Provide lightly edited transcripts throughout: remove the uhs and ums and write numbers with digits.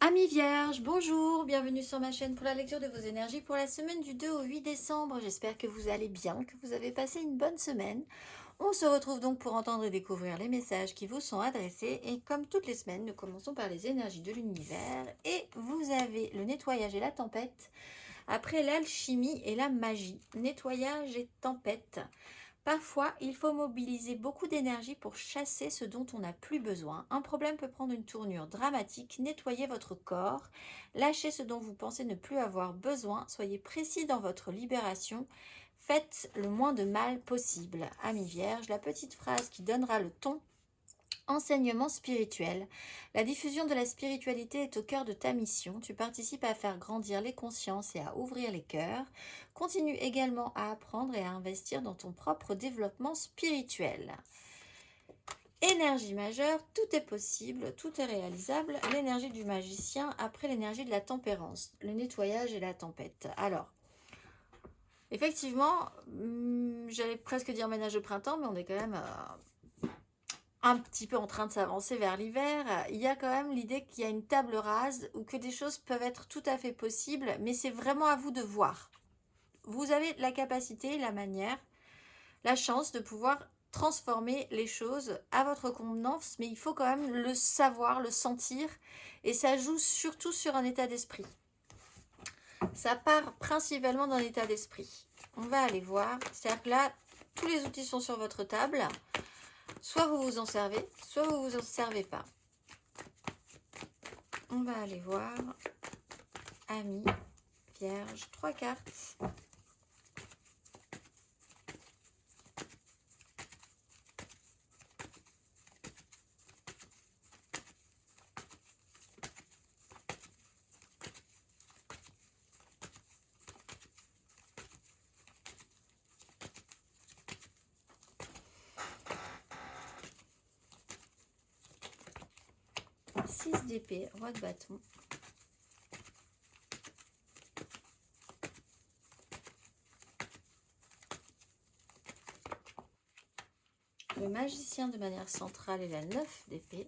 Amis vierges, bonjour, bienvenue sur ma chaîne pour la lecture de vos énergies pour la semaine du 2 au 8 décembre. J'espère que vous allez bien, que vous avez passé une bonne semaine. On se retrouve donc pour entendre et découvrir les messages qui vous sont adressés. Et comme toutes les semaines, nous commençons par les énergies de l'univers. Et vous avez le nettoyage et la tempête. Après l'alchimie et la magie, nettoyage et tempête. Parfois, il faut mobiliser beaucoup d'énergie pour chasser ce dont on n'a plus besoin. Un problème peut prendre une tournure dramatique. Nettoyez votre corps, lâchez ce dont vous pensez ne plus avoir besoin. Soyez précis dans votre libération. Faites le moins de mal possible. Amis vierges, la petite phrase qui donnera le ton. Enseignement spirituel. La diffusion de la spiritualité est au cœur de ta mission. Tu participes à faire grandir les consciences et à ouvrir les cœurs. Continue également à apprendre et à investir dans ton propre développement spirituel. Énergie majeure, tout est possible, tout est réalisable. L'énergie du magicien après l'énergie de la tempérance, le nettoyage et la tempête. Alors, effectivement, j'allais presque dire ménage de printemps, mais on est quand même un petit peu en train de s'avancer vers l'hiver. Il y a quand même l'idée qu'il y a une table rase ou que des choses peuvent être tout à fait possibles, mais c'est vraiment à vous de voir. Vous avez la capacité, la manière, la chance de pouvoir transformer les choses à votre convenance, mais il faut quand même le savoir, le sentir, et ça joue surtout sur un état d'esprit. Ça part principalement d'un état d'esprit. On va aller voir. C'est-à-dire que là, tous les outils sont sur votre table. Soit vous vous en servez, soit vous vous en servez pas. On va aller voir. Amis, vierge, 3 cartes. Six d'épée, roi de bâton. Le magicien de manière centrale et la 9 d'épée.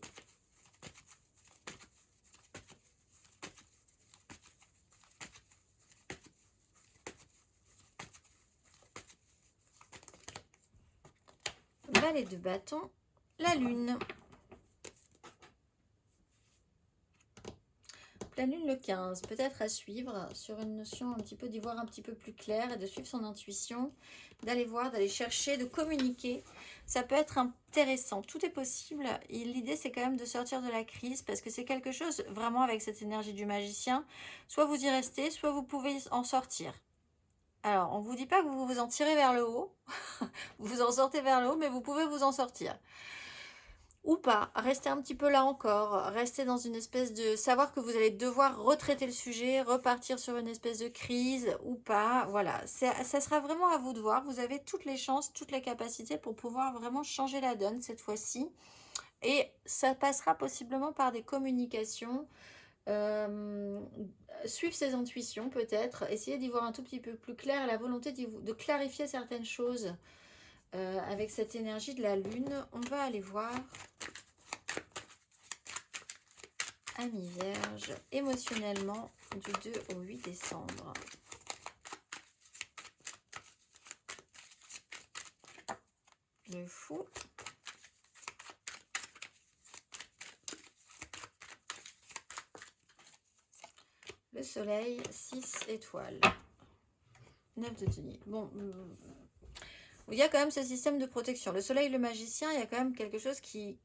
Valet de bâton, la lune. Pleine lune le 15, peut-être à suivre sur une notion un petit peu d'y voir un petit peu plus clair et de suivre son intuition, d'aller voir, d'aller chercher, de communiquer. Ça peut être intéressant, tout est possible. Et l'idée, c'est quand même de sortir de la crise parce que c'est quelque chose vraiment avec cette énergie du magicien. Soit vous y restez, soit vous pouvez en sortir. Alors, on ne vous dit pas que vous vous en tirez vers le haut, vous vous en sortez vers le haut, mais vous pouvez vous en sortir. Ou pas, restez un petit peu là encore, restez dans une espèce de... savoir que vous allez devoir retraiter le sujet, repartir sur une espèce de crise ou pas, voilà. Ça sera vraiment à vous de voir, vous avez toutes les chances, toutes les capacités pour pouvoir vraiment changer la donne cette fois-ci. Et ça passera possiblement par des communications, suivre ses intuitions peut-être, essayer d'y voir un tout petit peu plus clair, la volonté de clarifier certaines choses avec cette énergie de la lune. On va aller voir... Amis vierge, émotionnellement du 2 au 8 décembre. Le fou. Le soleil, 6 étoiles. 9 de denier. Bon, il y a quand même ce système de protection. Le soleil, le magicien, il y a quand même quelque chose qui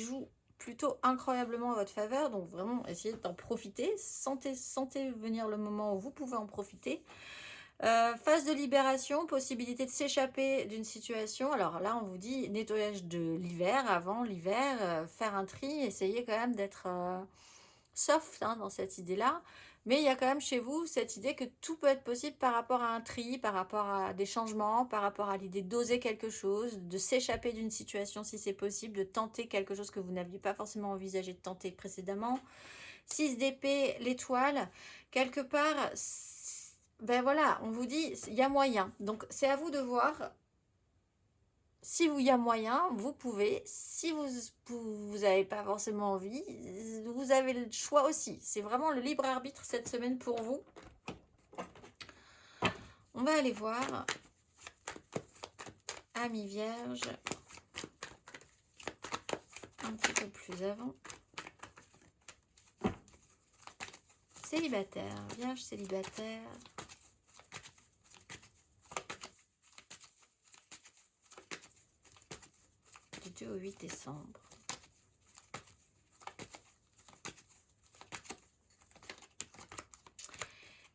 joue plutôt incroyablement à votre faveur. Donc vraiment, essayez d'en profiter. Sentez venir le moment où vous pouvez en profiter. Phase de libération, possibilité de s'échapper d'une situation. Alors là, on vous dit nettoyage de l'hiver, avant l'hiver, faire un tri, essayez quand même d'être soft dans cette idée-là. Mais il y a quand même chez vous cette idée que tout peut être possible par rapport à un tri, par rapport à des changements, par rapport à l'idée d'oser quelque chose, de s'échapper d'une situation si c'est possible, de tenter quelque chose que vous n'aviez pas forcément envisagé de tenter précédemment. 6 d'épée, l'étoile, quelque part... ben voilà, on vous dit, il y a moyen. Donc, c'est à vous de voir Si il y a moyen, vous pouvez. Si vous n'avez pas forcément envie, vous avez le choix aussi. C'est vraiment le libre arbitre cette semaine pour vous. On va aller voir. Amis Vierge. Un petit peu plus avant. Célibataire. Vierge célibataire. Du 2 au 8 décembre.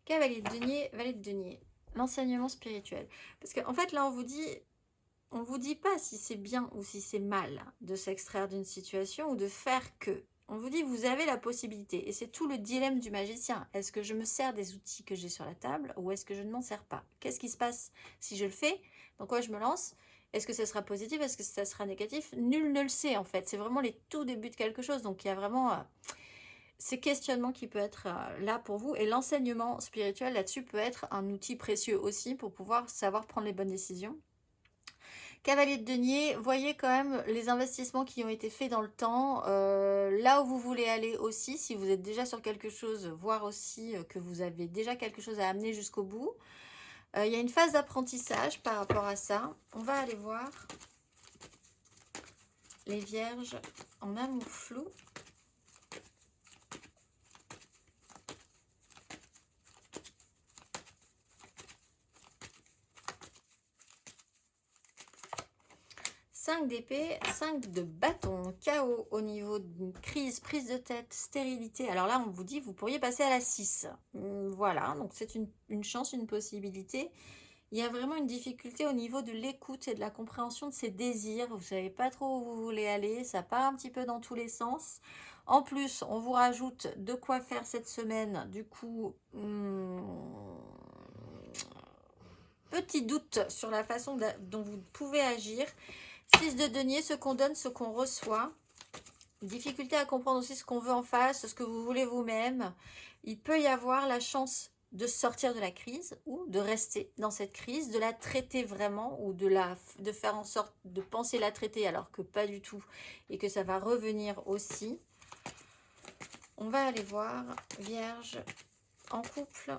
Cavalier de denier, valet de denier. L'enseignement spirituel. Parce qu'en fait, là, on vous dit pas si c'est bien ou si c'est mal de s'extraire d'une situation ou de faire que. On vous dit, vous avez la possibilité. Et c'est tout le dilemme du magicien. Est-ce que je me sers des outils que j'ai sur la table ou est-ce que je ne m'en sers pas? Qu'est-ce qui se passe si je le fais? Dans quoi je me lance? Est-ce que ça sera positif? Est-ce que ça sera négatif? Nul ne le sait, en fait. C'est vraiment les tout débuts de quelque chose. Donc, il y a vraiment ces questionnements qui peuvent être là pour vous. Et l'enseignement spirituel, là-dessus, peut être un outil précieux aussi pour pouvoir savoir prendre les bonnes décisions. Cavalier de denier, voyez quand même les investissements qui ont été faits dans le temps, là où vous voulez aller aussi, si vous êtes déjà sur quelque chose, voir aussi que vous avez déjà quelque chose à amener jusqu'au bout. Il y a une phase d'apprentissage par rapport à ça. On va aller voir les vierges en amour flou. Cinq d'épée, 5 de bâton, chaos au niveau d'une crise, prise de tête, stérilité. Alors là, on vous dit, vous pourriez passer à la 6. Voilà, donc c'est une chance, une possibilité. Il y a vraiment une difficulté au niveau de l'écoute et de la compréhension de ses désirs. Vous ne savez pas trop où vous voulez aller, ça part un petit peu dans tous les sens. En plus, on vous rajoute de quoi faire cette semaine. Du coup, petit doute sur la façon dont vous pouvez agir. 6 de denier, ce qu'on donne, ce qu'on reçoit. Difficulté à comprendre aussi ce qu'on veut en face, ce que vous voulez vous-même. Il peut y avoir la chance de sortir de la crise ou de rester dans cette crise, de la traiter vraiment ou de faire en sorte de penser la traiter alors que pas du tout et que ça va revenir aussi. On va aller voir Vierge en couple.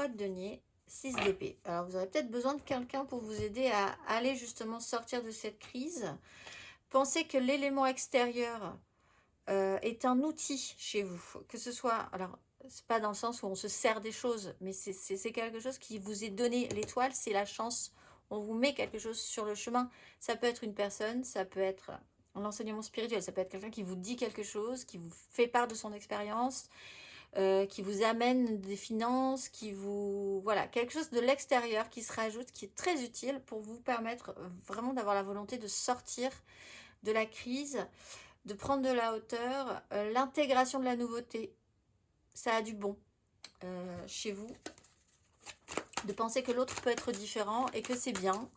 De denier, 6 d'épée. Alors vous aurez peut-être besoin de quelqu'un pour vous aider à aller justement sortir de cette crise. Pensez que l'élément extérieur est un outil chez vous, que ce soit, alors c'est pas dans le sens où on se sert des choses, mais c'est quelque chose qui vous est donné. L'étoile, c'est la chance, on vous met quelque chose sur le chemin. Ça peut être une personne, ça peut être l'enseignement spirituel, ça peut être quelqu'un qui vous dit quelque chose, qui vous fait part de son expérience, qui vous amène des finances, qui vous... Voilà, quelque chose de l'extérieur qui se rajoute, qui est très utile pour vous permettre vraiment d'avoir la volonté de sortir de la crise, de prendre de la hauteur, l'intégration de la nouveauté. Ça a du bon chez vous. De penser que l'autre peut être différent et que c'est bien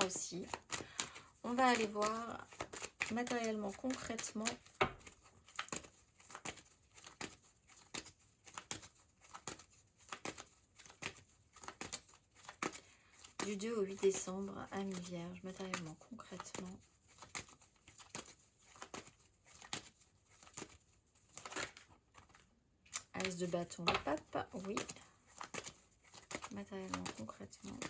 aussi. On va aller voir matériellement, concrètement, du 2 au 8 décembre, amis vierge, matériellement, concrètement. As de bâton, le pape, oui. Matériellement, concrètement.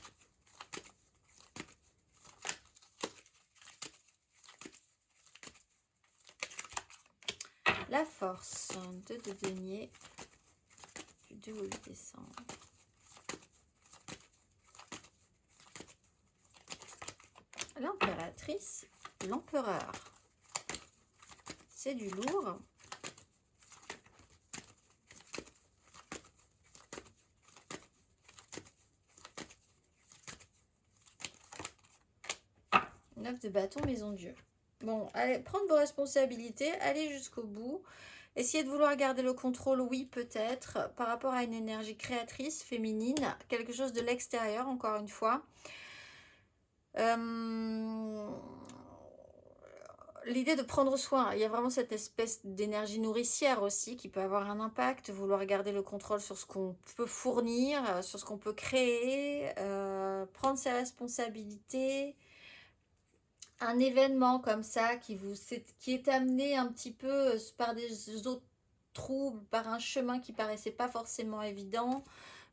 La force, 2 de denier, du 2 au 8 décembre. L'impératrice, l'empereur. C'est du lourd. Neuf de bâton, maison Dieu. Bon, allez, prendre vos responsabilités, allez jusqu'au bout. Essayez de vouloir garder le contrôle, oui, peut-être, par rapport à une énergie créatrice, féminine, quelque chose de l'extérieur, encore une fois. l'idée de prendre soin. Il y a vraiment cette espèce d'énergie nourricière aussi qui peut avoir un impact. Vouloir garder le contrôle sur ce qu'on peut fournir, sur ce qu'on peut créer, prendre ses responsabilités. Un événement comme ça qui est amené un petit peu par des autres troubles, par un chemin qui paraissait pas forcément évident.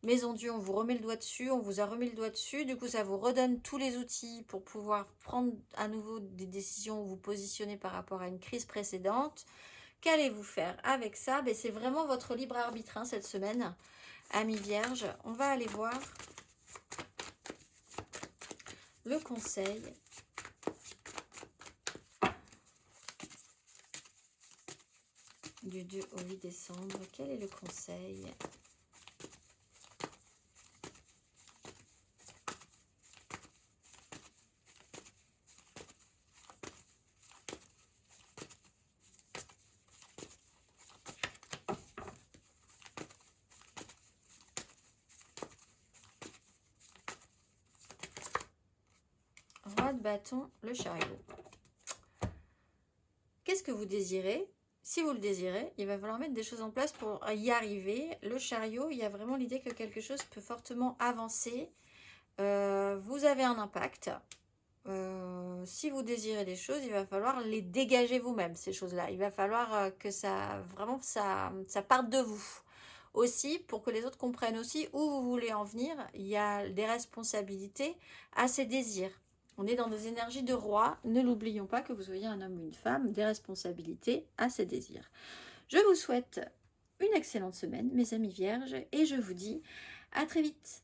Maison Dieu, on vous remet le doigt dessus, on vous a remis le doigt dessus, du coup ça vous redonne tous les outils pour pouvoir prendre à nouveau des décisions ou vous positionner par rapport à une crise précédente. Qu'allez-vous faire avec ça? Ben, c'est vraiment votre libre arbitre hein, cette semaine, amis vierges. On va aller voir le conseil du 2 au 8 décembre. Quel est le conseil ? Roi de bâton, le chariot. Qu'est-ce que vous désirez? Si vous le désirez, il va falloir mettre des choses en place pour y arriver. Le chariot, il y a vraiment l'idée que quelque chose peut fortement avancer. Vous avez un impact. Si vous désirez des choses, il va falloir les dégager vous-même, ces choses-là. Il va falloir que ça parte de vous. Aussi, pour que les autres comprennent aussi où vous voulez en venir, il y a des responsabilités à ces désirs. On est dans des énergies de roi. Ne l'oublions pas que vous soyez un homme ou une femme, des responsabilités à ces désirs. Je vous souhaite une excellente semaine, mes amis vierges, et je vous dis à très vite.